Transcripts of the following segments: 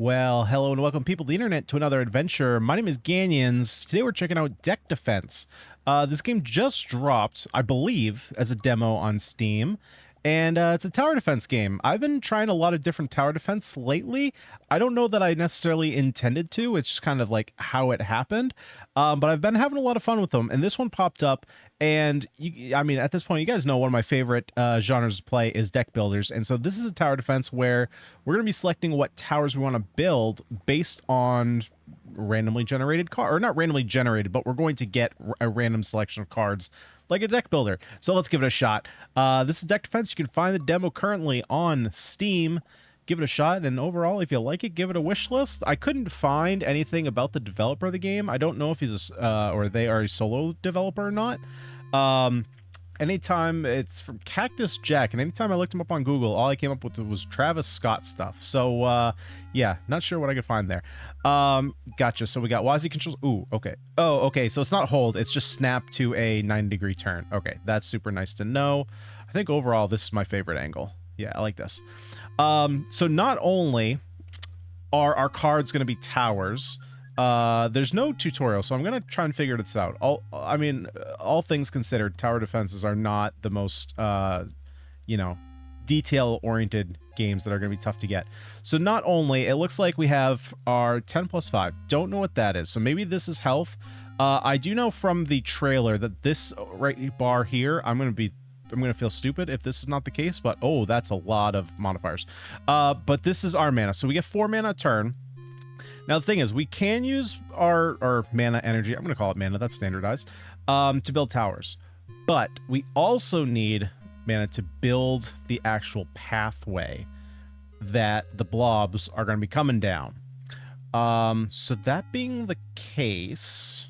Well, hello and welcome people to the internet to another adventure. My name is Ganyonz. Today we're checking out Deck Defense. This game just dropped, I believe, as a demo on Steam. And it's a tower defense game. I've been trying a lot of different tower defense lately. I don't know that I necessarily intended to. It's just kind of like how it happened. But I've been having a lot of fun with them. And this one popped up. And, I mean, at this point, you guys know one of my favorite genres to play is deck builders. And so this is a tower defense where we're going to be selecting what towers we want to build based on randomly generated card, or not randomly generated, but we're going to get a random selection of cards like a deck builder. So let's give it a shot. This is Deck Defense. You can find the demo currently on Steam. Give it a shot, and overall, if you like it, give it a wish list. I couldn't find anything about the developer of the game. I don't know if he's or they are a solo developer or not. Anytime it's from Cactus Jack, and anytime I looked him up on Google, all I came up with was Travis Scott stuff. So yeah, not sure what I could find there. Gotcha. So we got WASD controls. Ooh, okay. Oh, okay. So it's not hold, it's just snap to a 90-degree turn. Okay, that's super nice to know. I think overall this is my favorite angle. Yeah, I like this. So not only are our cards going to be towers, there's no tutorial, so I'm going to try and figure this out. I mean, all things considered, tower defenses are not the most, you know, detail-oriented games that are going to be tough to get. So not only, it looks like we have our 10+5. Don't know what that is, so maybe this is health. I do know from the trailer that this right bar here, I'm going to feel stupid if this is not the case, but oh, that's a lot of modifiers. But this is our mana, so we get 4 mana a turn. Now, the thing is, we can use our mana energy, I'm going to call it mana, that's standardized, to build towers. But we also need mana to build the actual pathway that the blobs are going to be coming down. So that being the case,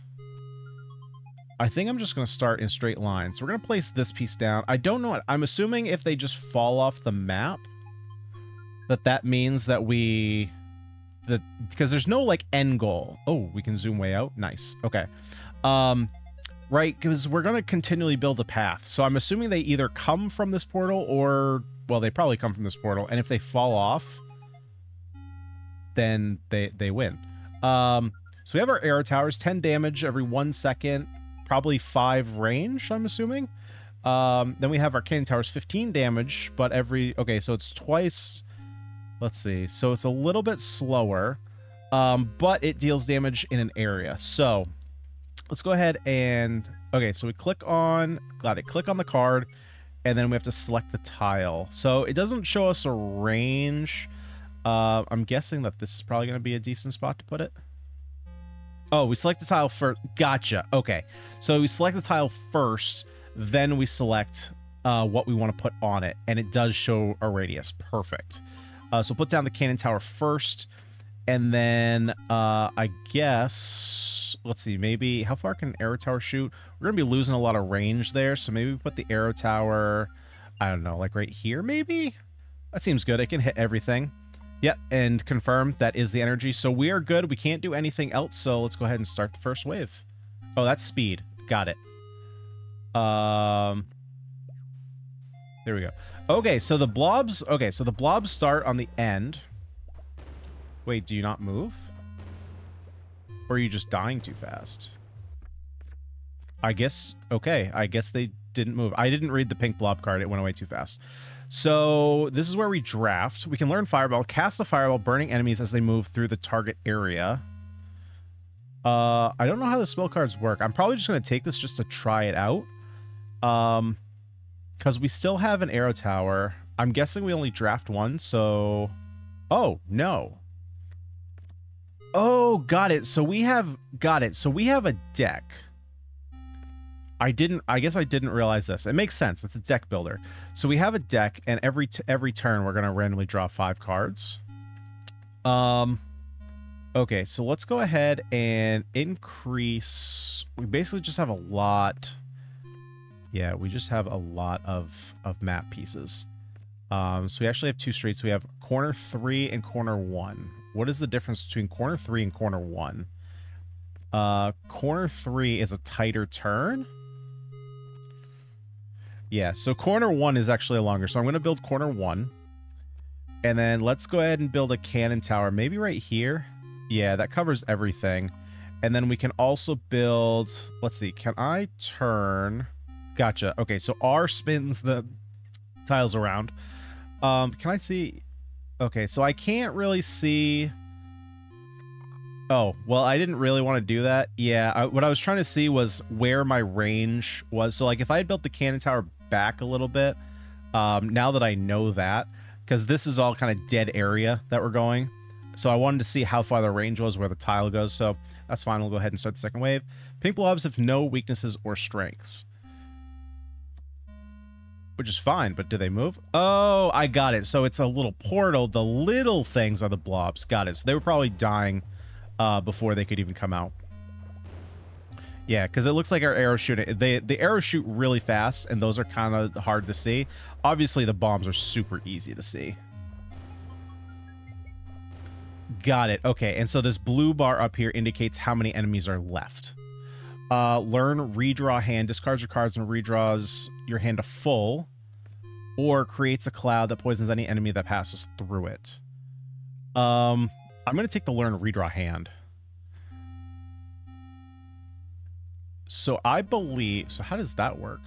I think I'm just going to start in straight lines. So we're going to place this piece down. I don't know. I'm assuming if they just fall off the map, that means that because there's no like end goal. Oh, we can zoom way out. Nice. Okay. Right, because we're going to continually build a path. So I'm assuming they either come from this portal or, well, they probably come from this portal. And if they fall off, then they win. So we have our arrow towers, 10 damage every 1 second, probably 5 range, I'm assuming. Then we have our cannon towers, 15 damage, but okay, so it's twice. Let's see. So it's a little bit slower, but it deals damage in an area. So let's go ahead and, okay, so we click on the card, and then we have to select the tile. So it doesn't show us a range. I'm guessing that this is probably going to be a decent spot to put it. Oh, we select the tile first. Gotcha. Okay. So we select the tile first, then we select what we want to put on it, and it does show a radius. Perfect. So put down the cannon tower first, and then I guess, let's see, maybe how far can an arrow tower shoot? We're going to be losing a lot of range there, so maybe we put the arrow tower, I don't know, like right here maybe? That seems good. It can hit everything. Yep, and confirm that is the energy. So we are good. We can't do anything else, so let's go ahead and start the first wave. Oh, that's speed. Got it. There we go. Okay, so the blobs start on the end. Wait, do you not move? Or are you just dying too fast? I guess, okay, I guess they didn't move. I didn't read the pink blob card. It went away too fast. So this is where we draft. We can learn Fireball. Cast a Fireball, burning enemies as they move through the target area. I don't know how the spell cards work. I'm probably just going to take this just to try it out. Because we still have an arrow tower. I'm guessing we only draft one, so... Oh, no. Oh, got it. So we have... Got it. So we have a deck. I guess I didn't realize this. It makes sense. It's a deck builder. So we have a deck, and every turn we're going to randomly draw 5 cards. Okay, so let's go ahead and increase... We basically just have a lot... Yeah, we just have a lot of map pieces. So we actually have 2 streets. We have corner 3 and corner 1. What is the difference between corner 3 and corner 1? Corner 3 is a tighter turn. Yeah, so corner 1 is actually a longer. So I'm going to build corner 1. And then let's go ahead and build a cannon tower, maybe right here. Yeah, that covers everything. And then we can also build, let's see, can I turn? Gotcha. Okay, so R spins the tiles around. Can I see? Okay, so I can't really see. Oh, well, I didn't really want to do that. Yeah, what I was trying to see was where my range was. So, like, if I had built the cannon tower back a little bit, now that I know that, because this is all kind of dead area that we're going. So I wanted to see how far the range was, where the tile goes. So that's fine. We'll go ahead and start the second wave. Pink blobs have no weaknesses or strengths. Which is fine, but do they move? Oh, I got it. So it's a little portal. The little things are the blobs. Got it. So they were probably dying before they could even come out. Yeah, because it looks like our arrows shoot. The arrows shoot really fast, and those are kind of hard to see. Obviously, the bombs are super easy to see. Got it. Okay, and so this blue bar up here indicates how many enemies are left. Learn redraw hand. Discards your cards and redraws your hand to full, or creates a cloud that poisons any enemy that passes through it. I'm going to take the learn redraw hand. So I believe... So how does that work?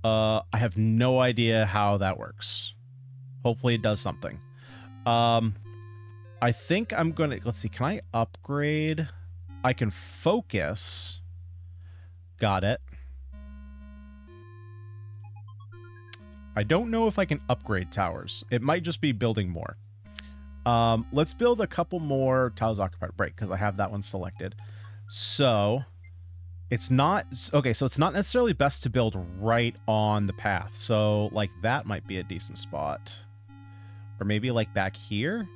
I have no idea how that works. Hopefully it does something. I think I'm going to... Let's see. Can I upgrade? I can focus. Got it. I don't know if I can upgrade towers. It might just be building more. Let's build a couple more tiles occupied. Right, because I have that one selected. So... It's not... Okay, so it's not necessarily best to build right on the path. So, like, that might be a decent spot. Or maybe, like, back here?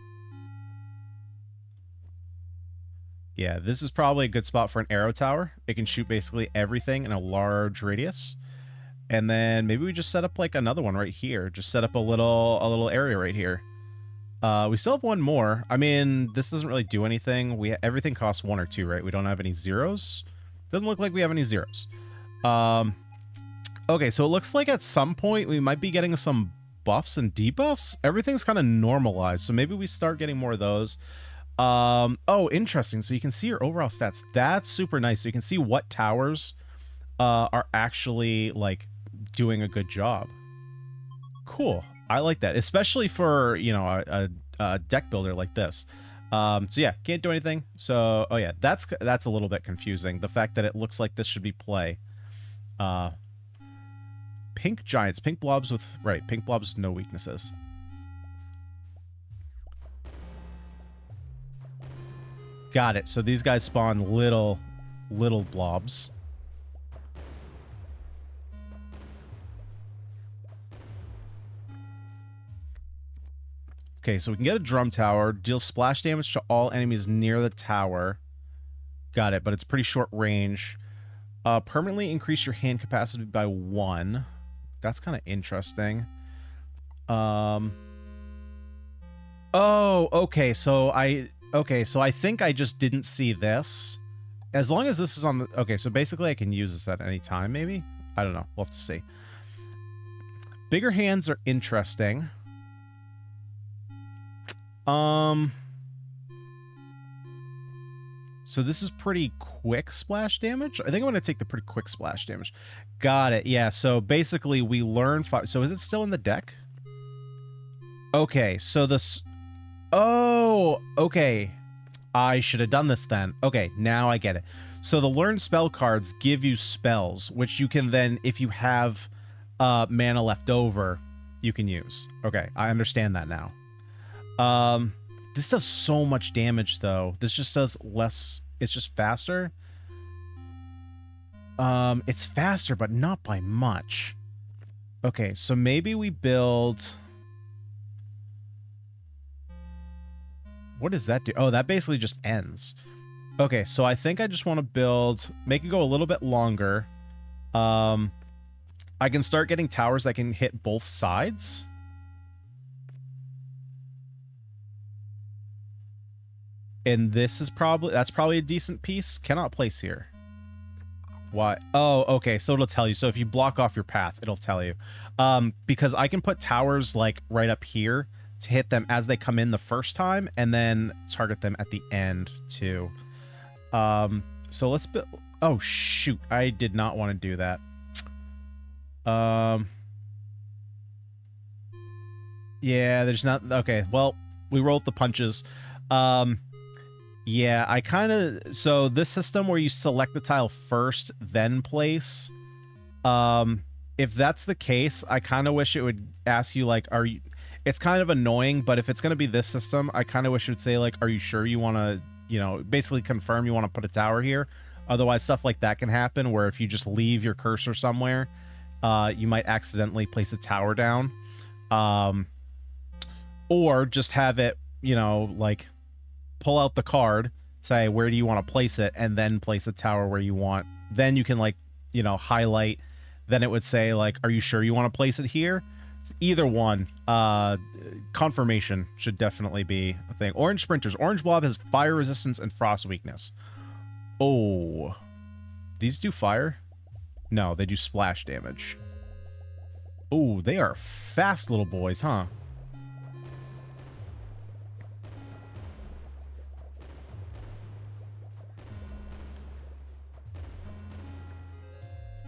Yeah, this is probably a good spot for an arrow tower. It can shoot basically everything in a large radius. And then maybe we just set up, like, another one right here. Just set up a little area right here. We still have one more. I mean, this doesn't really do anything. Everything costs 1 or 2, right? We don't have any zeros. Doesn't look like we have any zeros. Okay, so it looks like at some point we might be getting some buffs and debuffs. Everything's kind of normalized, so maybe we start getting more of those. Oh, interesting. So you can see your overall stats. That's super nice. So you can see what towers are actually, like, doing a good job. Cool. I like that, especially for, you know, a deck builder like this. So yeah, can't do anything. So, oh yeah, that's a little bit confusing. The fact that it looks like this should be play. Pink giants, pink blobs with, right, pink blobs with no weaknesses. Got it. So these guys spawn little blobs. Okay, so we can get a drum tower, deal splash damage to all enemies near the tower. Got it, but it's pretty short range. Permanently increase your hand capacity by 1. That's kind of interesting. Oh, okay, so I think I just didn't see this. As long as this is on the... Okay, so basically I can use this at any time, maybe? I don't know. We'll have to see. Bigger hands are interesting. So this is pretty quick splash damage. I think I'm going to take the pretty quick splash damage. Got it. Yeah, so basically we learn... So is it still in the deck? Okay, so this... Oh, okay. I should have done this then. Okay, now I get it. So the learn spell cards give you spells, which you can then, if you have mana left over, you can use. Okay, I understand that now. This does so much damage, though. This just does less. It's just faster. It's faster, but not by much. Okay, so maybe we build... What does that do? Oh, that basically just ends. Okay, so I think I just want to build... Make it go a little bit longer. I can start getting towers that can hit both sides. And this is probably... That's probably a decent piece. Cannot place here. Why? Oh, okay, so it'll tell you. So if you block off your path, it'll tell you. Because I can put towers, like, right up here to hit them as they come in the first time, and then target them at the end too. So let's build. Oh shoot! I did not want to do that. Yeah, there's not. Okay, well, we rolled the punches. Yeah, I kind of. So this system where you select the tile first, then place. If that's the case, I kind of wish it would ask you like, are you? It's kind of annoying, but if it's gonna be this system, I kind of wish it would say like, are you sure you want to, you know, basically confirm you want to put a tower here. Otherwise, stuff like that can happen where if you just leave your cursor somewhere, you might accidentally place a tower down. Or just have it, you know, like pull out the card, say, where do you want to place it? And then place a tower where you want. Then you can like, you know, highlight. Then it would say like, are you sure you want to place it here? Either one. Confirmation should definitely be a thing. Orange sprinters. Orange blob has fire resistance and frost weakness. Oh. These do fire? No, they do splash damage. Oh, they are fast little boys, huh?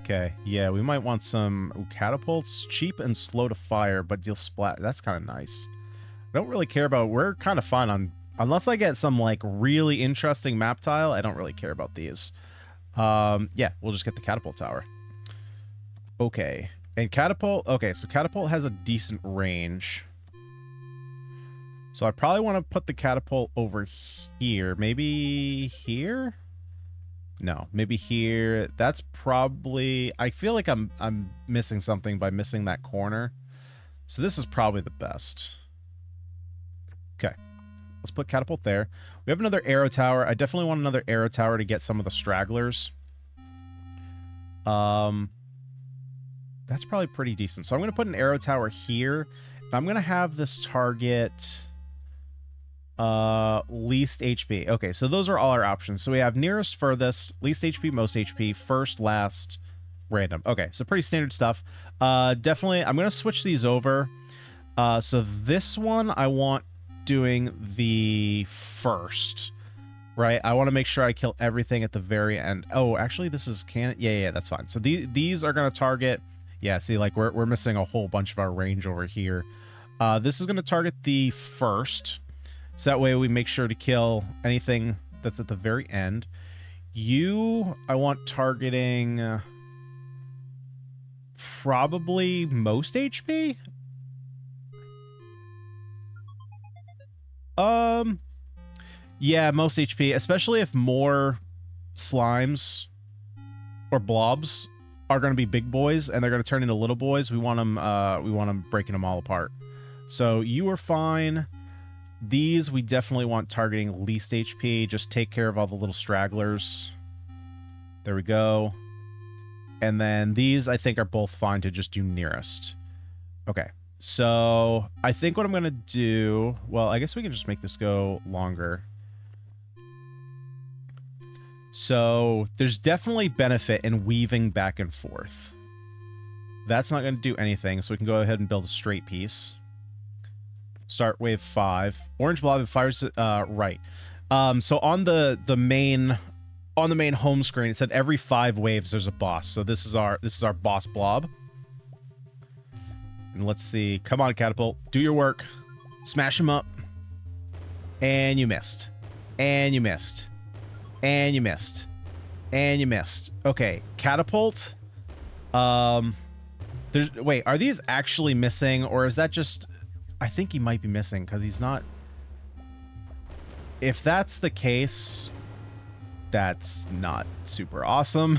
Okay, yeah, we might want some catapults. Cheap and slow to fire, but deal splat. That's kind of nice. I don't really care about... We're kind of fine on... Unless I get some, like, really interesting map tile, I don't really care about these. Yeah, we'll just get the catapult tower. Okay. And catapult... Okay, so catapult has a decent range. So I probably want to put the catapult over here. Maybe here? No, maybe here. That's probably... I feel like I'm missing something by missing that corner. So this is probably the best. Okay. Let's put catapult there. We have another arrow tower. I definitely want another arrow tower to get some of the stragglers. That's probably pretty decent. So I'm going to put an arrow tower here. I'm going to have this target... least HP. Okay, so those are all our options. So we have nearest, furthest, least HP, most HP, first, last, random. Okay, so pretty standard stuff. Definitely, I'm going to switch these over. So this one, I want doing the first, right? I want to make sure I kill everything at the very end. Oh, actually, this is cannon. Yeah, that's fine. So these are going to target... Yeah, see, like, we're missing a whole bunch of our range over here. This is going to target the first... So that way we make sure to kill anything that's at the very end. You, I want targeting probably most HP? Yeah, most HP, especially if more slimes or blobs are going to be big boys and they're going to turn into little boys. We want them breaking them all apart. So you are fine. These, we definitely want targeting least HP. Just take care of all the little stragglers. There we go. And then these, I think, are both fine to just do nearest. Okay. So, I think what I'm going to do... Well, I guess we can just make this go longer. So, there's definitely benefit in weaving back and forth. That's not going to do anything, so we can go ahead and build a straight piece. Start wave 5. Orange blob fires right. So on the main home screen, it said every 5 waves there's a boss. So this is our boss blob. And let's see. Come on, catapult. Do your work. Smash him up. And you missed. And you missed. And you missed. And you missed. Okay, catapult. Wait, are these actually missing, or is that just... I think he might be missing because he's not... If that's the case, that's not super awesome.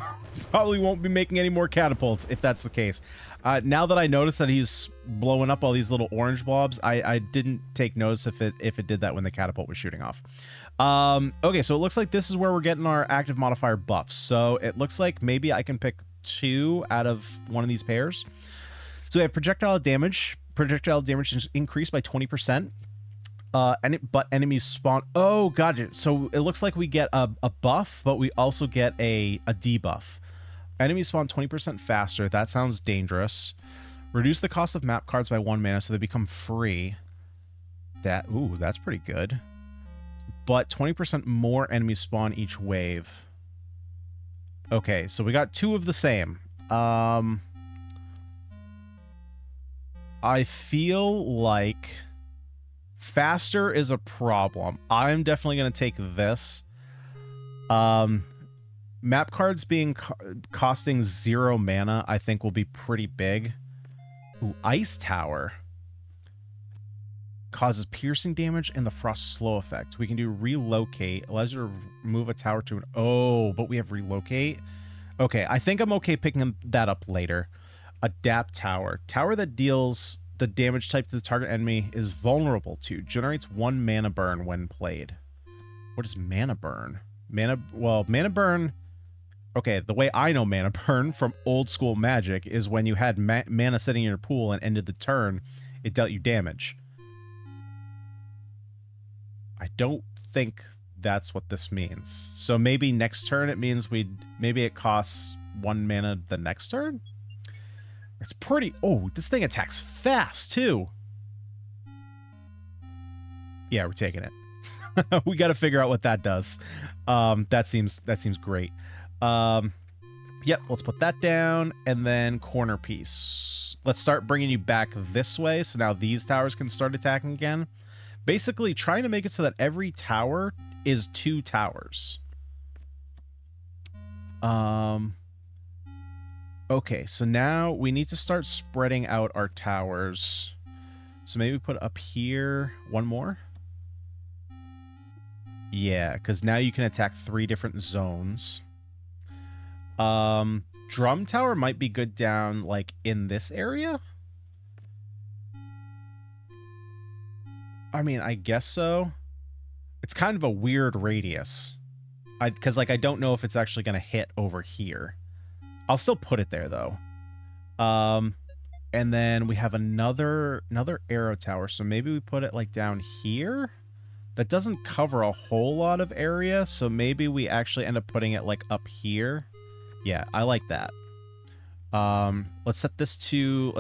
Probably won't be making any more catapults if that's the case. Now that I noticed that he's blowing up all these little orange blobs, I didn't take notice if it did that when the catapult was shooting off. Okay, so it looks like this is where we're getting our active modifier buffs. So it looks like maybe I can pick 2 out of one of these pairs. So we have projectile damage. Projectile damage is increased by 20%. But enemies spawn... Oh, gotcha. So it looks like we get a buff, but we also get a debuff. Enemies spawn 20% faster. That sounds dangerous. Reduce the cost of map cards by 1 mana so they become free. That, ooh, that's pretty good. But 20% more enemies spawn each wave. Okay, so we got 2 of the same. I feel like faster is a problem. I'm definitely going to take this. Map cards being costing 0 mana, I think will be pretty big. Ooh, Ice Tower. Causes piercing damage and the frost slow effect. We can do relocate. Allows you to move a tower to an... Oh, but we have relocate? Okay, I think I'm okay picking that up later. Adapt Tower. Tower that deals the damage type to the target enemy is vulnerable to. Generates 1 mana burn when played. What is mana burn? Mana burn... Okay, the way I know mana burn from old school Magic is when you had mana sitting in your pool and ended the turn, it dealt you damage. I don't think that's what this means. So maybe next turn it means maybe it costs 1 mana the next turn? It's pretty... Oh, this thing attacks fast, too. Yeah, we're taking it. We got to figure out what that does. That seems great. Yep, let's put that down, and then corner piece. Let's start bringing you back this way, so now these towers can start attacking again. Basically, trying to make it so that every tower is 2 towers. Okay, so now we need to start spreading out our towers. So maybe put up here 1 more. Yeah, because now you can attack 3 different zones. Drum tower might be good down, like, in this area. I mean, I guess so. It's kind of a weird radius. Because, like, I don't know if it's actually going to hit over here. I'll still put it there, though. And then we have another arrow tower. So maybe we put it, like, down here. That doesn't cover a whole lot of area. So maybe we actually end up putting it, like, up here. Yeah, I like that. Let's set this to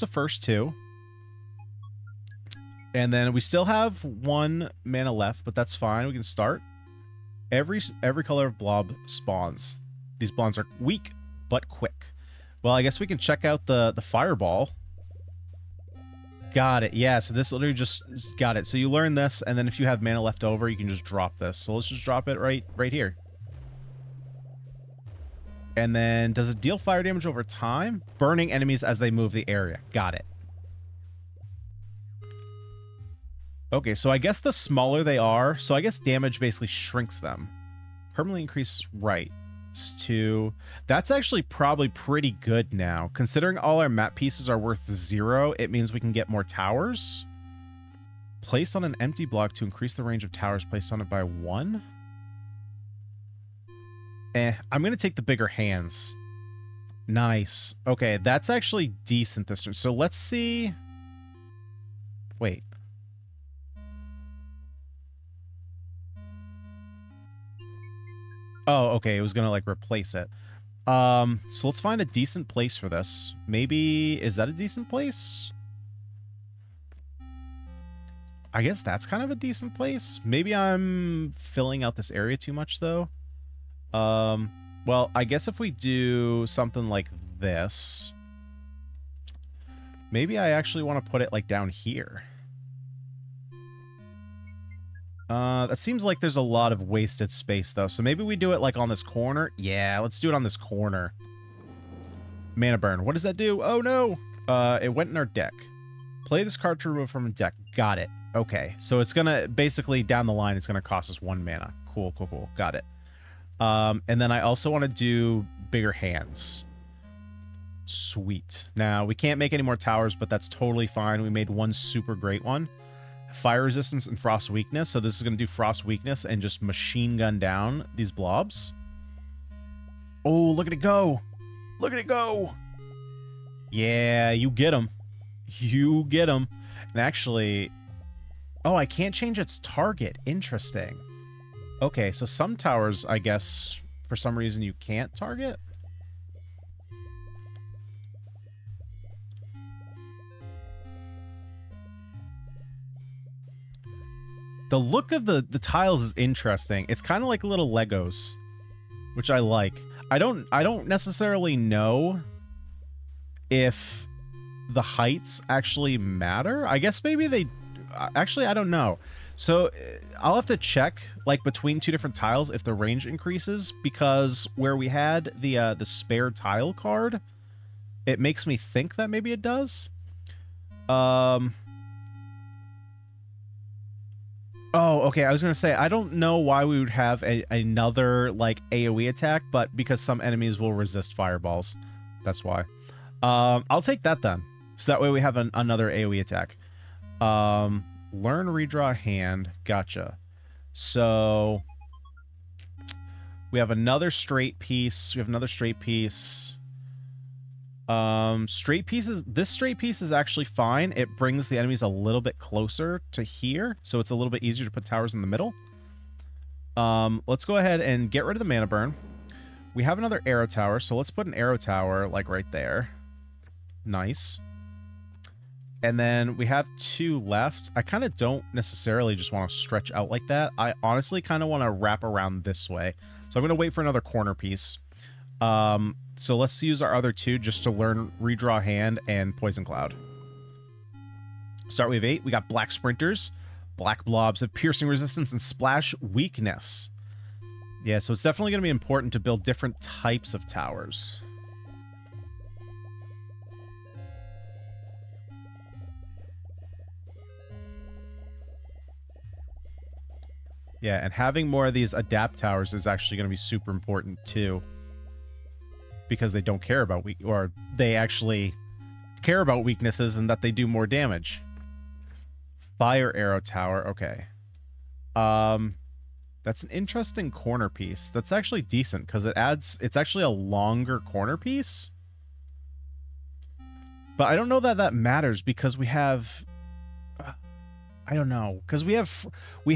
first 2. And then we still have 1 mana left, but that's fine. We can start. Every color of blob spawns. These blobs are weak, but quick. Well, I guess we can check out the fireball. Got it. Yeah, so this literally just got it. So you learn this, and then if you have mana left over, you can just drop this. So let's just drop it right here. And then, does it deal fire damage over time? Burning enemies as they move the area. Got it. Okay, so I guess the smaller they are, so I guess damage basically shrinks them. Permanently increase right to... That's actually probably pretty good now. Considering all our map pieces are worth 0, it means we can get more towers. Place on an empty block to increase the range of towers placed on it by 1. I'm going to take the bigger hands. Nice. Okay, that's actually decent this turn. So let's see... Wait. Oh, okay, it was gonna, like, replace it. So let's find a decent place for this. Maybe... Is that a decent place? I guess that's kind of a decent place. Maybe I'm filling out this area too much, though. Well, I guess if we do something like this... Maybe I actually want to put it, like, down here. That seems like there's a lot of wasted space, though. So maybe we do it, like, on this corner. Yeah, let's do it on this corner. Mana burn. What does that do? Oh, no! It went in our deck. Play this card to remove from a deck. Got it. Okay. So it's gonna, basically, down the line, it's gonna cost us 1 mana. Cool, cool, cool. Got it. And then I also want to do bigger hands. Sweet. Now, we can't make any more towers, but that's totally fine. We made 1 super great one. Fire resistance and frost weakness. So this is going to do frost weakness and just machine gun down these blobs. Oh, look at it go. Look at it go. Yeah, you get them. You get them. And actually... Oh, I can't change its target. Interesting. Okay, so some towers, I guess, for some reason you can't target. The look of the tiles is interesting. It's kind of like little Legos, which I like. I don't necessarily know if the heights actually matter. I guess maybe they... Actually, I don't know. So I'll have to check, like, between two different tiles if the range increases, because where we had the spare tile card, it makes me think that maybe it does. Oh, okay, I was going to say, I don't know why we would have another, like, AoE attack, but because some enemies will resist fireballs. That's why. I'll take that then. So that way we have another AoE attack. Learn redraw hand. Gotcha. So we have another straight piece. We have another straight piece. Straight pieces. This straight piece is actually fine. It brings the enemies a little bit closer to here, so it's a little bit easier to put towers in the middle. Let's go ahead and get rid of the mana burn. We have another arrow tower, so let's put an arrow tower like right there. Nice. And then we have two left. I kind of don't necessarily just want to stretch out like that. I honestly kind of want to wrap around this way. So I'm going to wait for another corner piece. So let's use our other two just to learn redraw hand and poison cloud. Start wave 8. We got black sprinters. Black blobs have piercing resistance and splash weakness. Yeah, so it's definitely going to be important to build different types of towers. Yeah, and having more of these adapt towers is actually going to be super important too. Because they don't care about or they actually care about weaknesses and that they do more damage. Fire arrow tower, okay. That's an interesting corner piece. That's actually decent because it's actually a longer corner piece. But I don't know that that matters because we have I don't know, because we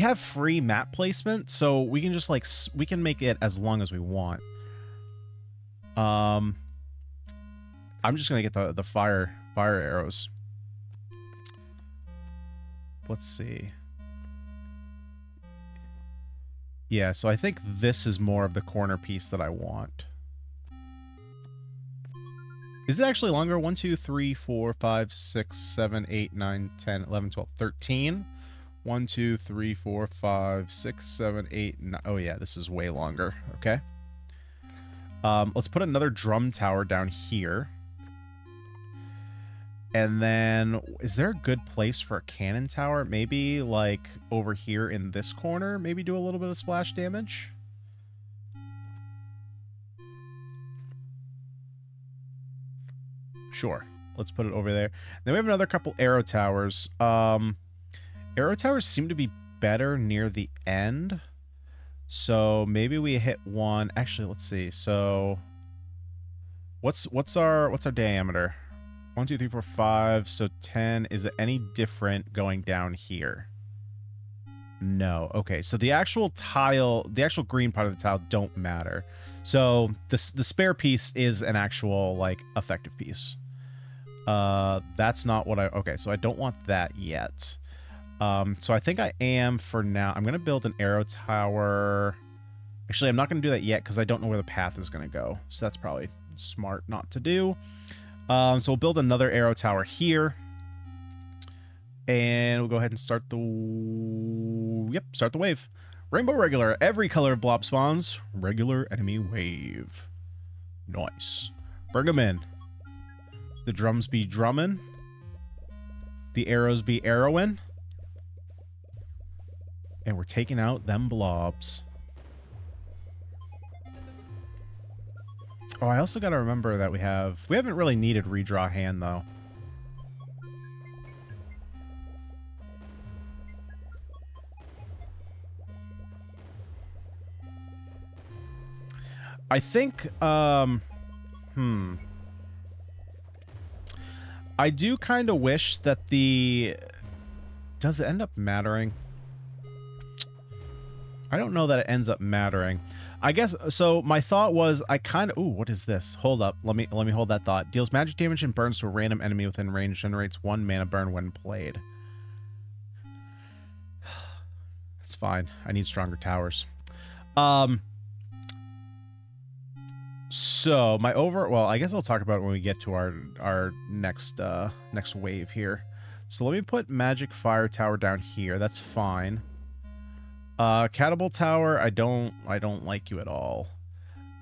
have free map placement, so we can just like we can make it as long as we want. I'm just gonna get the fire arrows. Let's see. Yeah, so I think this is more of the corner piece that I want. Is it actually longer? 1, 2, 3, 4, 5, 6, 7, 8, 9, 10, 11, 12, 13. 1, 2, 3, 4, 5, 6, 7, 8, 9. Oh yeah, this is way longer. Okay. Let's put another drum tower down here. And then, is there a good place for a cannon tower? Maybe like over here in this corner, maybe do a little bit of splash damage. Sure. Let's put it over there. Then we have another couple arrow towers. Arrow towers seem to be better near the end. So maybe we hit one. Actually, let's see. So what's our diameter? 1, 2, 3, 4, 5. So 10. Is it any different going down here? No. Okay. So the actual tile, the actual green part of the tile don't matter. So the spare piece is an actual like effective piece. That's not what okay, so I don't want that yet. So I think I am for now. I'm going to build an arrow tower. Actually, I'm not going to do that yet because I don't know where the path is going to go. So that's probably smart not to do. So we'll build another arrow tower here. And we'll go ahead and start the... Yep, start the wave. Rainbow regular. Every color of blob spawns. Regular enemy wave. Nice. Bring them in. The drums be drumming. The arrows be arrowing. And we're taking out them blobs. Oh, I also got to remember that we haven't really needed redraw hand, though. I think, I do kind of wish that does it end up mattering? I don't know that it ends up mattering. I guess, so my thought was, ooh, what is this? Hold up, let me hold that thought. Deals magic damage and burns to a random enemy within range, generates 1 mana burn when played. It's fine. I need stronger towers. So my well, I guess I'll talk about it when we get to our next next wave here. So let me put magic fire tower down here. That's fine. Catapult tower, I don't like you at all.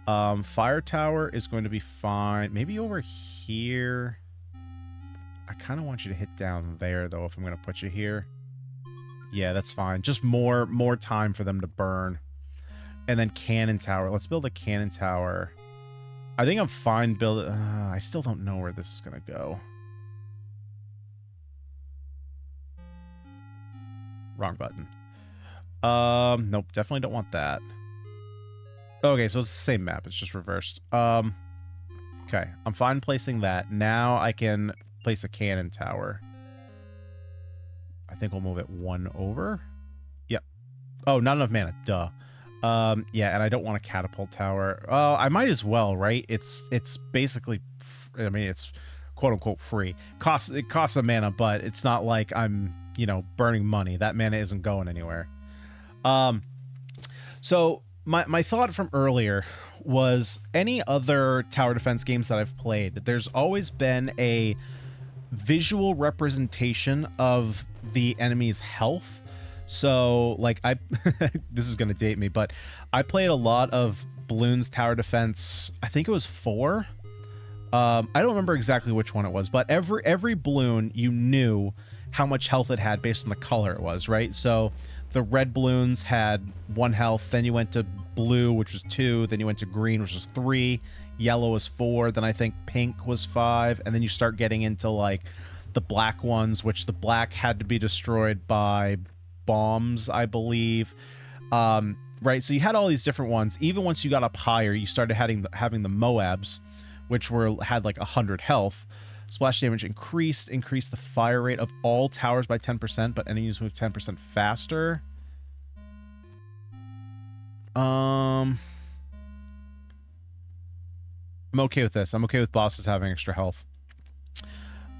Fire tower is going to be fine. Maybe over here. I kind of want you to hit down there though if I'm going to put you here. Yeah, that's fine. Just more time for them to burn. And then cannon tower. Let's build a cannon tower. I think I'm fine building... I still don't know where this is going to go. Wrong button. Nope, definitely don't want that. Okay, so it's the same map. It's just reversed. Okay, I'm fine placing that. Now I can place a cannon tower. I think we'll move it one over. Yep. Oh, not enough mana. Duh. Yeah, and I don't want a catapult tower. Oh, I might as well, right? It's basically, I mean, it's quote unquote free. It costs a mana, but it's not like I'm, you know, burning money. That mana isn't going anywhere. So my thought from earlier was any other tower defense games that I've played, there's always been a visual representation of the enemy's health. So, like, this is going to date me, but I played a lot of Bloons Tower Defense. I think it was 4. I don't remember exactly which one it was, but every balloon, you knew how much health it had based on the color it was, right? So, the red balloons had 1 health, then you went to blue, which was 2, then you went to green, which was 3, yellow was 4, then I think pink was 5, and then you start getting into, like, the black ones, which the black had to be destroyed by bombs, I believe. Right, so you had all these different ones. Even once you got up higher, you started having the Moabs, which had like 100 health. Splash damage increased the fire rate of all towers by 10%, but enemies move 10% faster. I'm okay with this. I'm okay with bosses having extra health.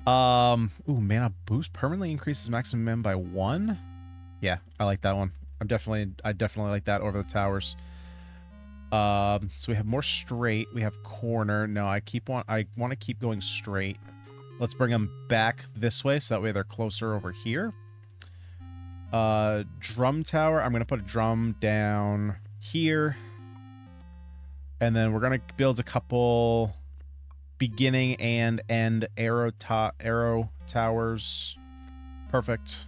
Ooh, mana boost permanently increases maximum mana by 1. Yeah, I like that one. I definitely like that over the towers. So we have more straight. We have corner. No, I want to keep going straight. Let's bring them back this way, so that way they're closer over here. Drum tower. I'm gonna put a drum down here, and then we're gonna build a couple beginning and end arrow towers. Perfect.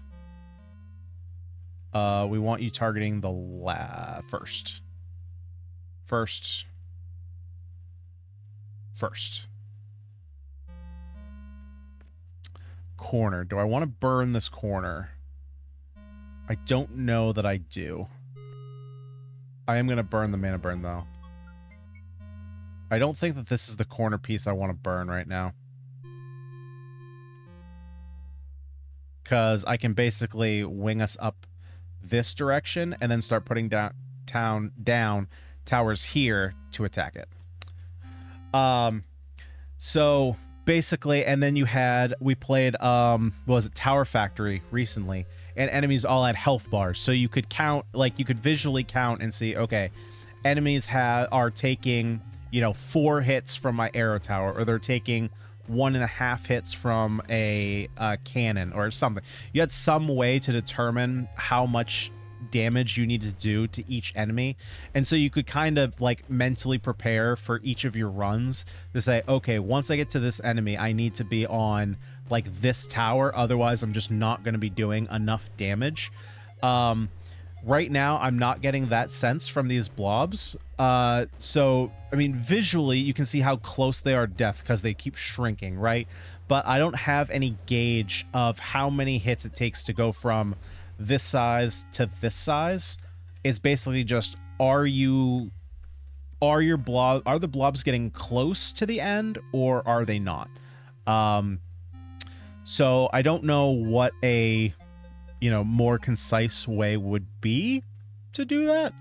We want you targeting the first. Corner. Do I want to burn this corner? I don't know that I do. I am going to burn the mana burn, though. I don't think that this is the corner piece I want to burn right now. Because I can basically wing us up this direction and then start putting down towers here to attack it. So basically, and then we played what was it, Tower Factory recently, and enemies all had health bars, so you could count, like you could visually count and see, okay, enemies are taking, you know, 4 hits from my arrow tower, or they're taking 1.5 hits from a cannon or something. You had some way to determine how much damage you need to do to each enemy, and so you could kind of like mentally prepare for each of your runs to say, okay, once I get to this enemy, I need to be on like this tower, otherwise I'm just not going to be doing enough damage. Right now I'm not getting that sense from these blobs. So I mean, visually you can see how close they are to death because they keep shrinking, right? But I don't have any gauge of how many hits it takes to go from this size to this size. It's basically just, are the blobs getting close to the end, or are they not? So I don't know what a, you know, more concise way would be to do that.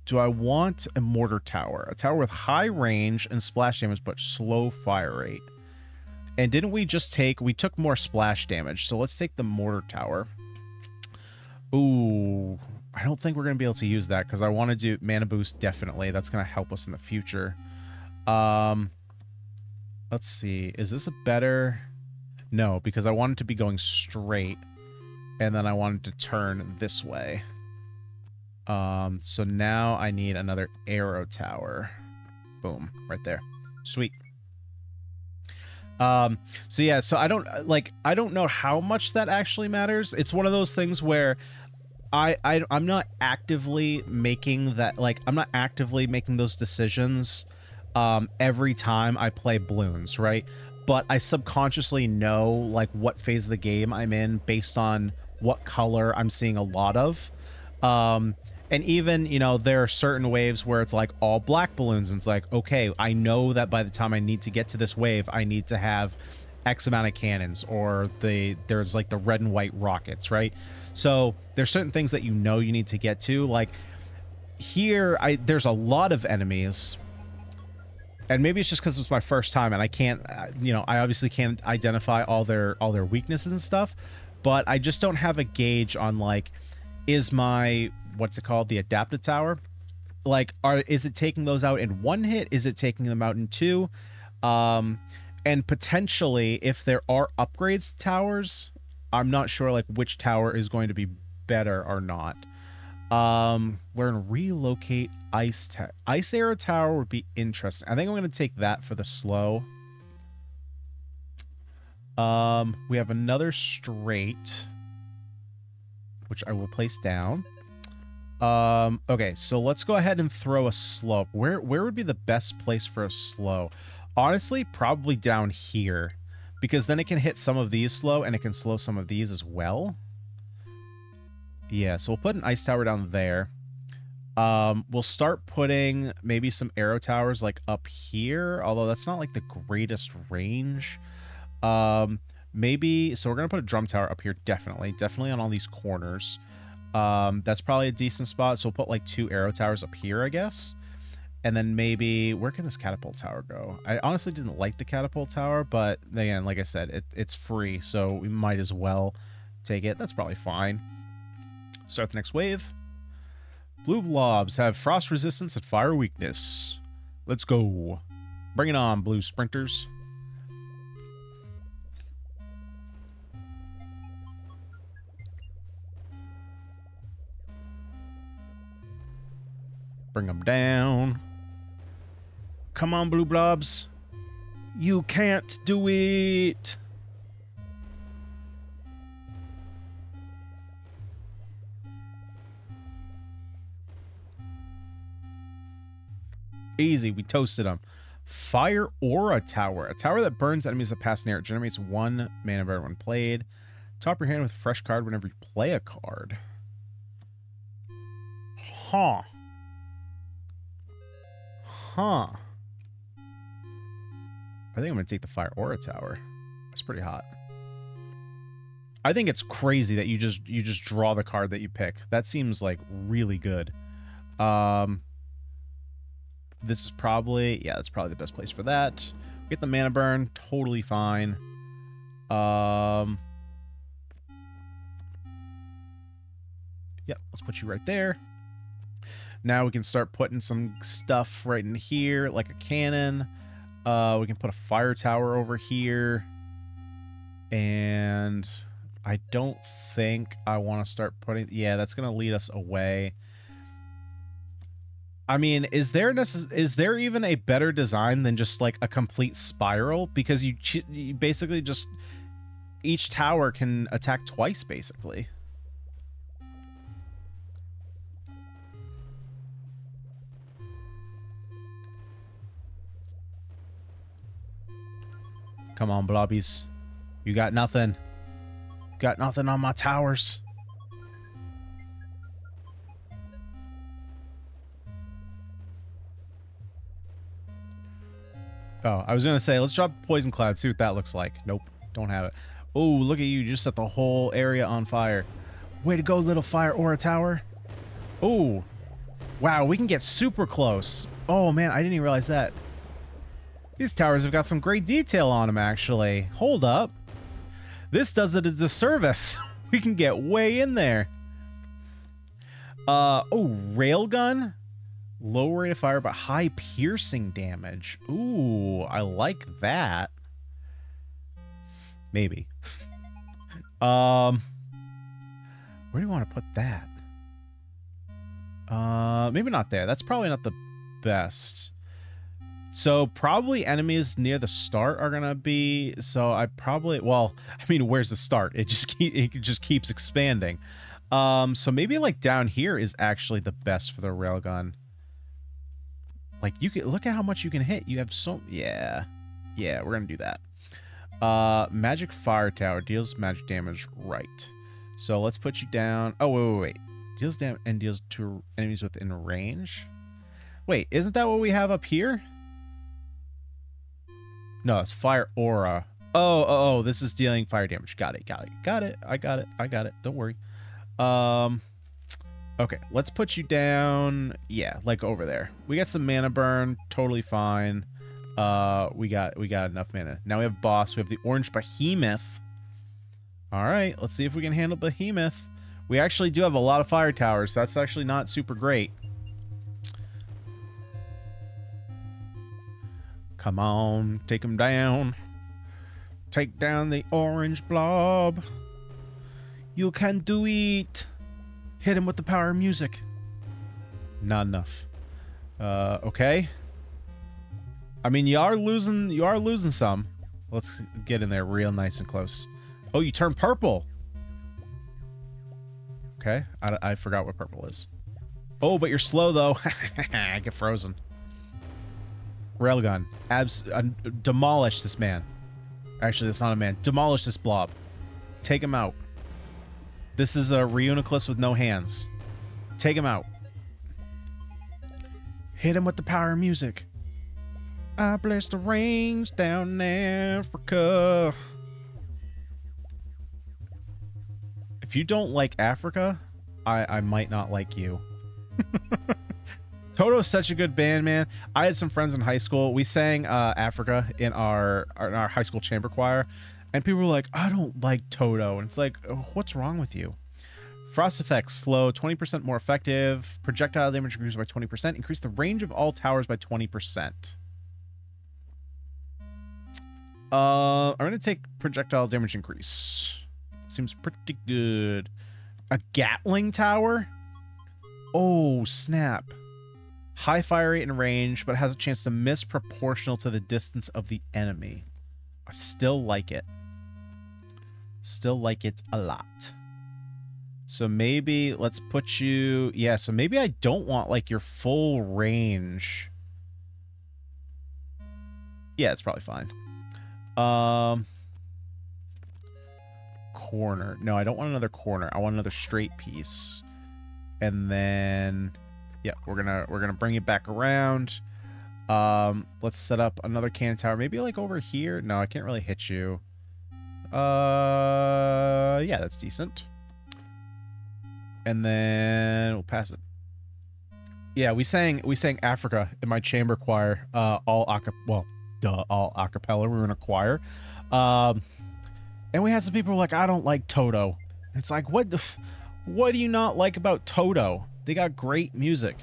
Do I want a mortar tower? A tower with high range and splash damage, but slow fire rate. And didn't we just we took more splash damage, so let's take the mortar tower. Ooh, I don't think we're going to be able to use that because I want to do mana boost, definitely. That's going to help us in the future. Let's see. Is this a better... No, because I wanted to be going straight, and then I wanted to turn this way. So now I need another arrow tower. Boom, right there. Sweet. So yeah, so I don't know how much that actually matters. It's one of those things where I'm not actively making that, like, I'm not actively making those decisions every time I play Bloons, right? But I subconsciously know, like, what phase of the game I'm in based on what color I'm seeing a lot of. And even, you know, there are certain waves where it's like all black balloons, and it's like, okay, I know that by the time I need to get to this wave, I need to have X amount of cannons, or there's like the red and white rockets, right? So there's certain things that you know you need to get to. Like here, there's a lot of enemies, and maybe it's just because it's my first time and I can't, you know, I obviously can't identify all their weaknesses and stuff, but I just don't have a gauge on, like, is my, what's it called, the adaptive tower, like, is it taking those out in one hit? Is it taking them out in two? And potentially, if there are upgrades to towers, I'm not sure, like, which tower is going to be better or not. We're gonna relocate ice arrow tower would be interesting. I think I'm gonna take that for the slow. We have another straight, which I will place down. Okay, so let's go ahead and throw a slow. Where would be the best place for a slow? Honestly, probably down here, because then it can hit some of these slow and it can slow some of these as well. Yeah, so we'll put an ice tower down there. We'll start putting maybe some arrow towers like up here, although that's not like the greatest range. Maybe, so we're gonna put a drum tower up here, definitely on all these corners. That's probably a decent spot, so we'll put like 2 arrow towers up here, I guess. And then maybe, where can this catapult tower go? I honestly didn't like the catapult tower, but again, like I said, it's free, so we might as well take it. That's probably fine. Start the next wave. Blue blobs have frost resistance and fire weakness. Let's go. Bring it on, blue sprinters. Bring them down. Come on, blue blobs. You can't do it. Easy, we toasted them. Fire Aura Tower. A tower that burns enemies that pass near it. Generates 1 mana burn when played. Top your hand with a fresh card whenever you play a card. Huh. Huh. I think I'm going to take the Fire Aura Tower. That's pretty hot. I think it's crazy that you just draw the card that you pick. That seems like really good. This is probably, yeah, that's probably the best place for that. Get the mana burn, totally fine. Yep, let's put you right there. Now we can start putting some stuff right in here, like a cannon. We can put a fire tower over here. And I don't think I want to start putting... Yeah, that's going to lead us away. I mean, is there even a better design than just like a complete spiral? Because you basically just... Each tower can attack twice, basically. Come on, blobbies. You got nothing. Got nothing on my towers. Oh, I was going to say, let's drop Poison Cloud, see what that looks like. Nope, don't have it. Oh, look at you. You just set the whole area on fire. Way to go, little Fire Aura Tower. Oh, wow, we can get super close. Oh, man, I didn't even realize that. These towers have got some great detail on them, actually. Hold up. This does it a disservice. We can get way in there. Oh, railgun. Low rate of fire, but high piercing damage. Ooh, I like that. Maybe. Where do you want to put that? Maybe not there. That's probably not the best. So probably enemies near the start are gonna be. So I probably, well, I mean, where's the start? It just keeps expanding. So maybe like down here is actually the best for the railgun. Like you can look at how much you can hit. You have so, yeah, we're gonna do that. Magic fire tower deals magic damage, right? So let's put you down. Oh wait. Deals damage and deals to enemies within range. Wait, isn't that what we have up here? No, it's fire aura. Oh, this is dealing fire damage. Got it. I got it. Don't worry. Okay, let's put you down. Yeah, like over there. We got some mana burn. Totally fine. We got enough mana. Now we have boss. We have the orange behemoth. All right, let's see if we can handle behemoth. We actually do have a lot of fire towers. So that's actually not super great. Come on, take him down. Take down the orange blob. You can do it. Hit him with the power of music. Not enough. Okay. I mean, you are losing some. Let's get in there real nice and close. Oh, you turn purple. Okay, I forgot what purple is. Oh, but you're slow though. I get frozen. Railgun. Demolish this man. Actually, that's not a man. Demolish this blob. Take him out. This is a Reuniclus with no hands. Take him out. Hit him with the power of music. I bless the rains down in Africa. If you don't like Africa, I might not like you. Toto's such a good band, man. I had some friends in high school. We sang Africa in our high school chamber choir, and people were like, I don't like Toto. And it's like, oh, what's wrong with you? Frost effects, slow, 20% more effective. Projectile damage increases by 20%. Increase the range of all towers by 20%. I'm going to take projectile damage increase. Seems pretty good. A Gatling tower? Oh, snap. High fire rate and range, but has a chance to miss proportional to the distance of the enemy. I still like it. Still like it a lot. So maybe let's put you... Yeah, so maybe I don't want like your full range. Yeah, it's probably fine. Corner. No, I don't want another corner. I want another straight piece. And then... Yeah, we're gonna bring it back around. Let's set up another cannon tower. Maybe like over here. No, I can't really hit you. Yeah, that's decent. And then we'll pass it. Yeah, we sang Africa in my chamber choir. All acapella. We were in a choir. And we had some people who were like, I don't like Toto. It's like, what do you not like about Toto? They got great music.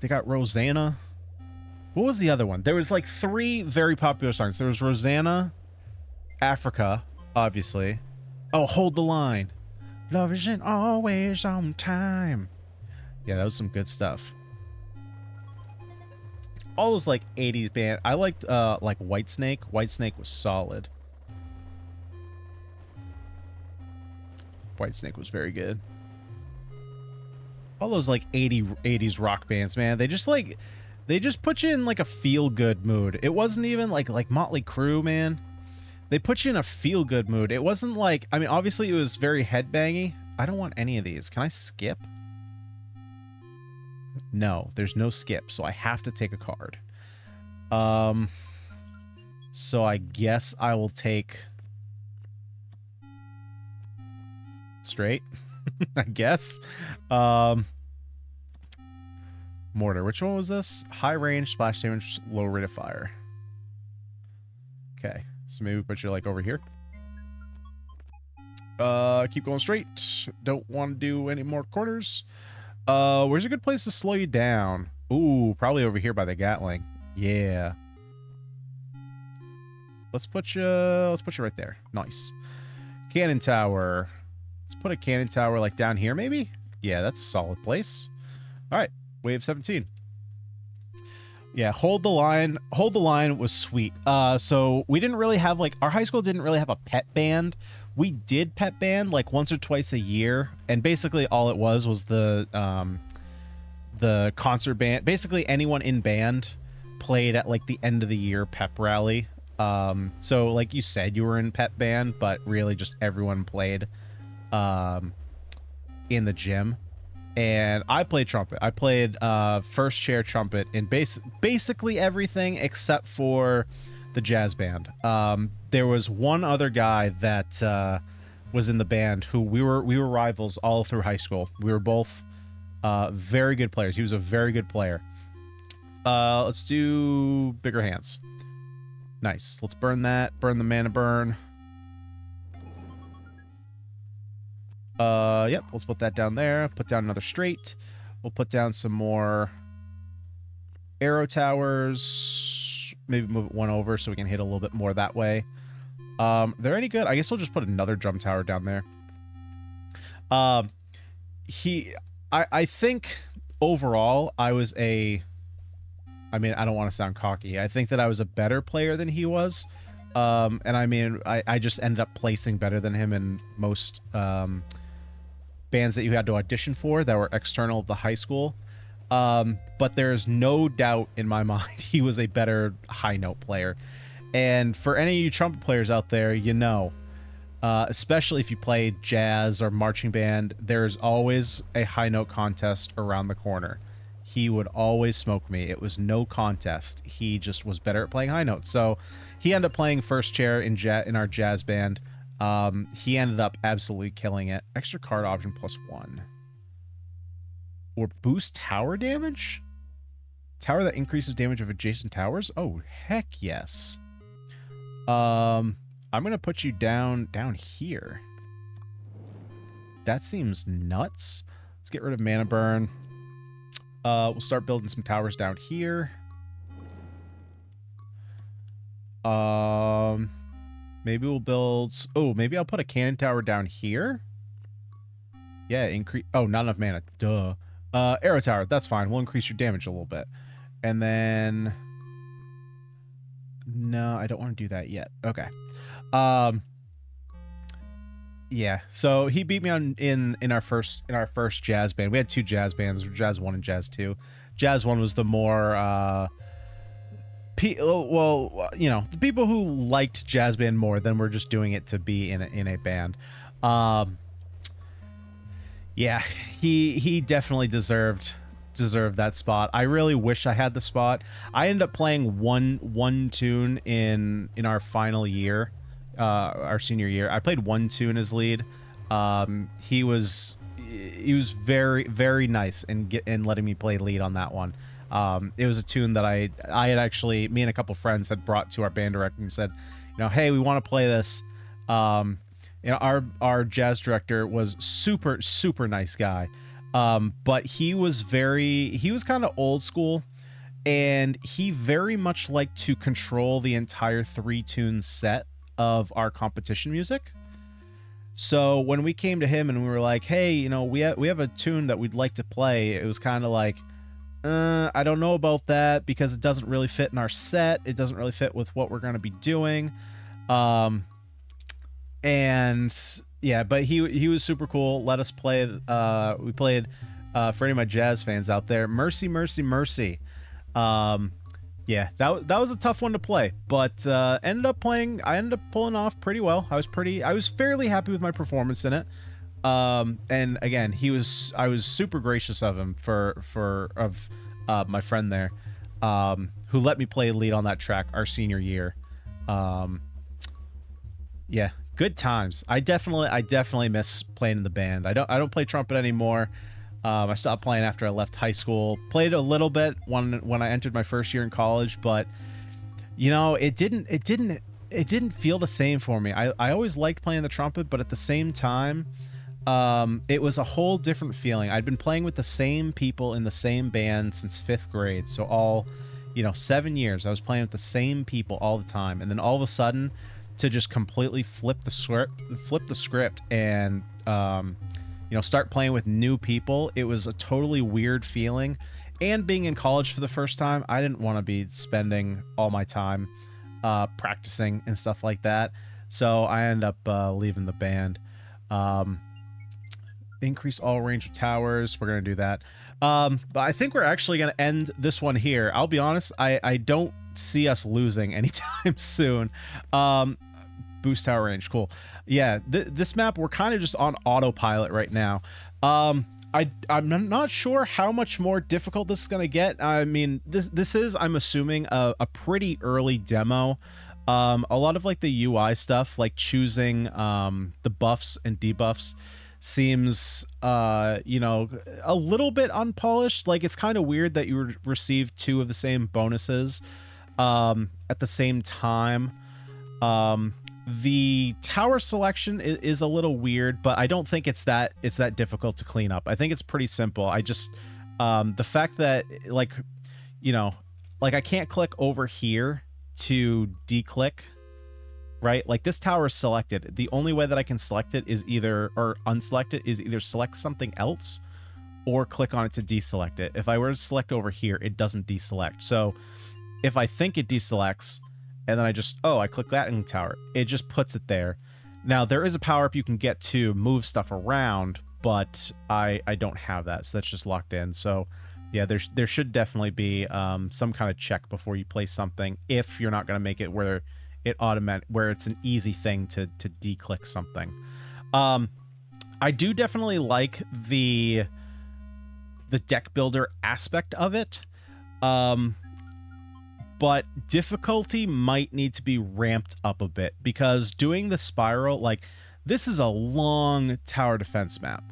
They got Rosanna. What was the other one? There was like 3 very popular songs. There was Rosanna, Africa, obviously. Oh, Hold the Line. Love isn't always on time. Yeah, that was some good stuff. All those like 80s band. I liked like Whitesnake. Whitesnake was solid. Whitesnake was very good. All those like 80s rock bands, man, they just put you in like a feel-good mood. It wasn't even like Motley Crue, man. They put you in a feel-good mood. It wasn't like, I mean, obviously it was very headbangy. I don't want any of these. Can I skip? No, there's no skip, so I have to take a card. So I guess I will take straight. I guess. Mortar. Which one was this? High range, splash damage, low rate of fire. Okay. So maybe we put you like over here. Keep going straight. Don't want to do any more corners. Where's a good place to slow you down? Ooh, probably over here by the Gatling. Yeah. Let's put you right there. Nice. Cannon tower. Let's put a cannon tower like down here maybe? Yeah, that's a solid place. All right, wave 17. Yeah, hold the line. Hold the line was sweet. So we didn't really have like, our high school didn't really have a pet band. We did pet band like once or twice a year, and basically all it was the concert band. Basically anyone in band played at like the end of the year pep rally. So like you said, you were in pep band, but really just everyone played in the gym. And I played trumpet. I played first chair trumpet in basically everything except for the jazz band. There was one other guy that was in the band who we were rivals all through high school. We were both very good players. He was a very good player. Let's do bigger hands. Nice. Let's burn that. Burn the mana burn. Yep, let's put that down there. Put down another straight. We'll put down some more arrow towers. Maybe move it one over so we can hit a little bit more that way. They're any good? I guess we'll just put another drum tower down there. I think overall I was I mean, I don't want to sound cocky. I think that I was a better player than he was. And I mean, I just ended up placing better than him in most bands that you had to audition for that were external of the high school. But there's no doubt in my mind he was a better high note player. And for any of you trumpet players out there, you know, especially if you play jazz or marching band, there's always a high note contest around the corner. He would always smoke me. It was no contest. He just was better at playing high notes. So he ended up playing first chair in our jazz band. He ended up absolutely killing it. Extra card option +1. Or boost tower damage? Tower that increases damage of adjacent towers? Oh, heck yes. I'm going to put you down here. That seems nuts. Let's get rid of mana burn. We'll start building some towers down here. Maybe we'll build... Oh, maybe I'll put a cannon tower down here. Yeah, increase... Oh, not enough mana. Duh. Arrow tower. That's fine. We'll increase your damage a little bit. And then... No, I don't want to do that yet. Okay. Yeah, so he beat me in our first jazz band. We had two jazz bands, Jazz 1 and Jazz 2. Jazz 1 was the more well, you know, the people who liked jazz band more than were just doing it to be in a band. Yeah, he definitely deserved that spot. I really wish I had the spot. I ended up playing one tune in our final year. Our senior year, I played one tune as lead. He was very, very nice in letting me play lead on that one. It was a tune that I had actually, me and a couple friends had brought to our band director and said, you know, hey, we want to play this. You know, our jazz director was super nice guy. But he was kind of old school, and he very much liked to control the entire 3-tune set of our competition music. So when we came to him and we were like, hey, you know, we have a tune that we'd like to play, it was kind of like, I don't know about that because it doesn't really fit in our set. It doesn't really fit with what we're going to be doing. And yeah, but he was super cool. Let us play. We played, for any of my jazz fans out there, Mercy, Mercy, Mercy. Yeah, that was a tough one to play, but I ended up pulling off pretty well. I was fairly happy with my performance in it. And again, I was super gracious of him of my friend there, who let me play lead on that track our senior year. Yeah, good times. I definitely miss playing in the band. I don't play trumpet anymore. I stopped playing after I left high school. Played a little bit when I entered my first year in college, but you know, it didn't it didn't feel the same for me. I always liked playing the trumpet, but at the same time, it was a whole different feeling. I'd been playing with the same people in the same band since 5th grade. So all, 7 years, I was playing with the same people all the time. And then all of a sudden to just completely flip the script and, start playing with new people. It was a totally weird feeling. And being in college for the first time, I didn't want to be spending all my time practicing and stuff like that. So I ended up leaving the band. Increase all range of towers. We're going to do that. But I think we're actually going to end this one here. I'll be honest, I don't see us losing anytime soon. Boost tower range. Cool. Yeah, this map, we're kind of just on autopilot right now. I'm not sure how much more difficult this is going to get. I mean, this is, I'm assuming, a pretty early demo. A lot of like the UI stuff, like choosing the buffs and debuffs, seems a little bit unpolished. Like, it's kind of weird that you receive 2 of the same bonuses at the same time. The tower selection is a little weird, but I don't think it's that difficult to clean up. I think it's pretty simple. I just the fact that like I can't click over here to declick, right? Like, this tower is selected. The only way that I can select it is either, or unselect it, is either select something else or click on it to deselect it. If I were to select over here, it doesn't deselect. So if I think it deselects and then I click that in the tower, it just puts it there. Now, there is a power-up you can get to move stuff around, but I don't have that, so that's just locked in. So yeah, there should definitely be some kind of check before you place something, if you're not going to make it where it's an easy thing to declick something. I do definitely like the deck builder aspect of it. But difficulty might need to be ramped up a bit, because doing the spiral, like, this is a long tower defense map.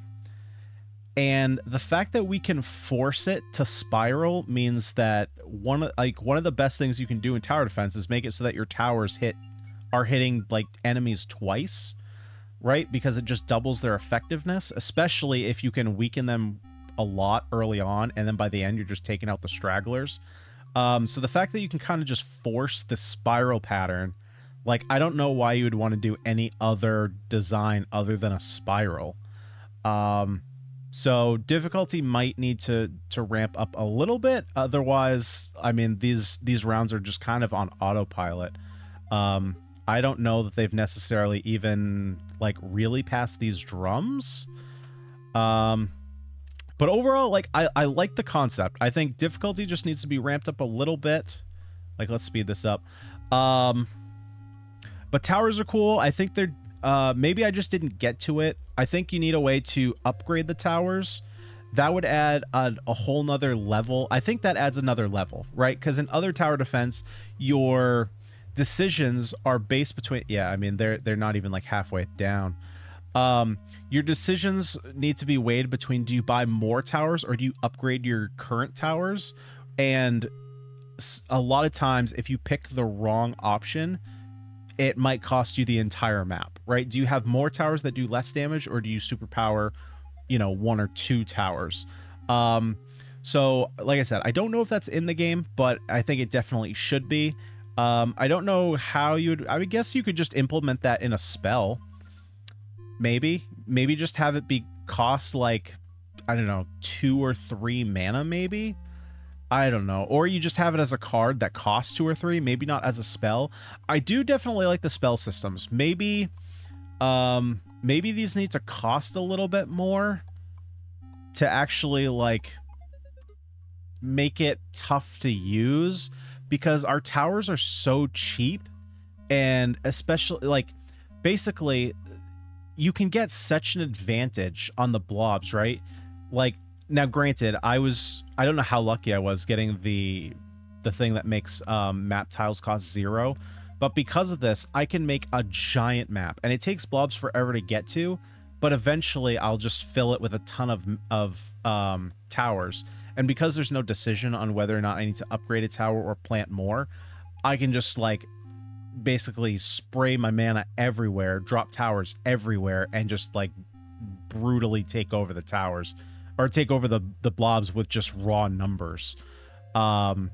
And the fact that we can force it to spiral means that one of the best things you can do in tower defense is make it so that your towers are hitting like enemies twice, right? Because it just doubles their effectiveness, especially if you can weaken them a lot early on, and then by the end you're just taking out the stragglers. So the fact that you can kind of just force the spiral pattern, like, I don't know why you would want to do any other design other than a spiral. So difficulty might need to ramp up a little bit. Otherwise, I mean, these rounds are just kind of on autopilot. I don't know that they've necessarily even like really passed these drums. But overall, like, I like the concept. I think difficulty just needs to be ramped up a little bit. Like, let's speed this up. But towers are cool. I think they're... maybe I just didn't get to it. I think you need a way to upgrade the towers. That would add a whole nother level. I think that adds another level, right? Because in other tower defense, your decisions are based between... Yeah, I mean, they're not even like halfway down. Your decisions need to be weighed between, do you buy more towers or do you upgrade your current towers? And a lot of times, if you pick the wrong option, it might cost you the entire map, right? Do you have more towers that do less damage, or do you superpower, 1 or 2 towers? So like I said, I don't know if that's in the game, but I think it definitely should be. I don't know how I would guess you could just implement that in a spell. Maybe just have it be cost like, I don't know, 2 or 3 mana, maybe. I don't know. Or you just have it as a card that costs 2 or 3, maybe not as a spell. I do definitely like the spell systems. Maybe these need to cost a little bit more to actually like make it tough to use, because our towers are so cheap, and especially like basically you can get such an advantage on the blobs, right? Like, now granted, I don't know how lucky I was getting the thing that makes map tiles cost 0, but because of this, I can make a giant map, and it takes blobs forever to get to, but eventually I'll just fill it with a ton of towers. And because there's no decision on whether or not I need to upgrade a tower or plant more, I can just like basically spray my mana everywhere, drop towers everywhere, and just like brutally take over the towers, or take over the blobs with just raw numbers. So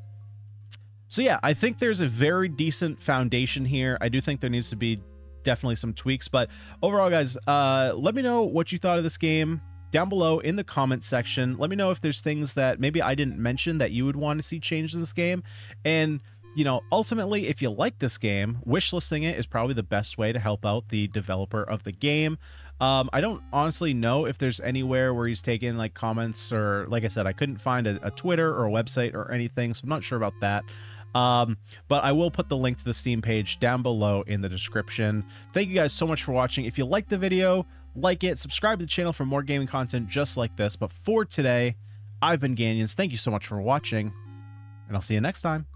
yeah, I think there's a very decent foundation here. I do think there needs to be definitely some tweaks, but overall, guys, let me know what you thought of this game down below in the comment section. Let me know if there's things that maybe I didn't mention that you would want to see changed in this game. And, you know, ultimately, if you like this game, wishlisting it is probably the best way to help out the developer of the game. I don't honestly know if there's anywhere where he's taken like comments, or like I said, I couldn't find a Twitter or a website or anything, so I'm not sure about that. But I will put the link to the Steam page down below in the description. Thank you guys so much for watching. If you liked the video, like it, subscribe to the channel for more gaming content just like this. But for today, I've been Ganyonz. Thank you so much for watching, and I'll see you next time.